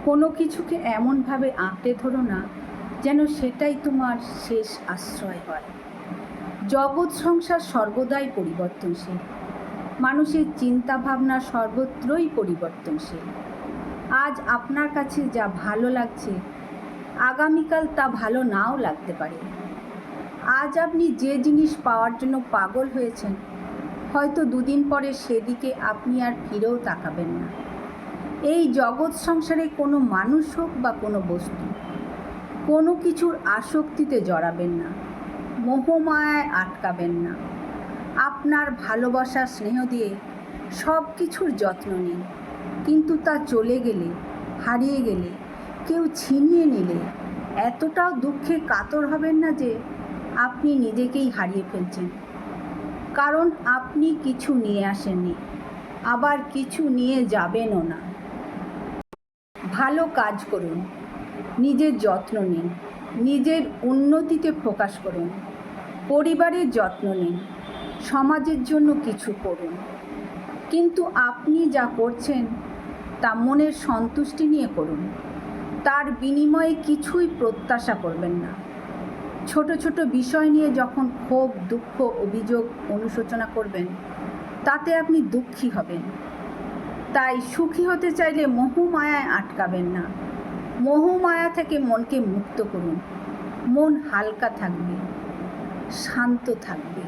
কোনো কিছুকে এমনভাবে আঁকড়ে ধরো না যেন সেটাই তোমার শেষ আশ্রয় হয়। জগৎ সংসার সর্বদাই পরিবর্তনশীল, মানুষের চিন্তাভাবনা সর্বত্রই পরিবর্তনশীল। আজ আপনার কাছে যা ভালো লাগছে আগামীকাল তা ভালো নাও লাগতে পারে। আজ আপনি যে জিনিস পাওয়ার জন্য পাগল হয়েছেন হয়তো দুদিন পরে সেদিকে আপনি আর ফিরেও তাকাবেন না। এই জগৎ সংসারে কোনো মানুষ হোক বা কোনো বস্তু, কোনো কিছুর আসক্তিতে জড়াবেন না, মোহমায়ায় আটকাবেন না। আপনার ভালোবাসা স্নেহ দিয়ে সব কিছুর যত্ন নিন, কিন্তু তা চলে গেলে, হারিয়ে গেলে, কেউ ছিনিয়ে নিলে এতটাও দুঃখে কাতর হবেন না যে আপনি নিজেকেই হারিয়ে ফেলছেন। কারণ আপনি কিছু নিয়ে আসেননি, আবার কিছু নিয়ে যাবেনও না। ভালো কাজ করুন, নিজের যত্ন নিন, নিজের উন্নতিতে ফোকাস করুন, পরিবারের যত্ন নিন, সমাজের জন্য কিছু করুন। কিন্তু আপনি যা করছেন তা মনের সন্তুষ্টি নিয়ে করুন, তার বিনিময়ে কিছুই প্রত্যাশা করবেন না। ছোট ছোট বিষয় নিয়ে যখন ক্ষোভ, দুঃখ, অভিযোগ, অনুশোচনা করবেন তাতে আপনি দুঃখী হবেন। তাই সুখী হতে চাইলে মোহমায়ায় আটকাবেন না, মোহমায়া থেকে মনকে মুক্ত করুন। মন হালকা থাকবে, শান্ত থাকবে।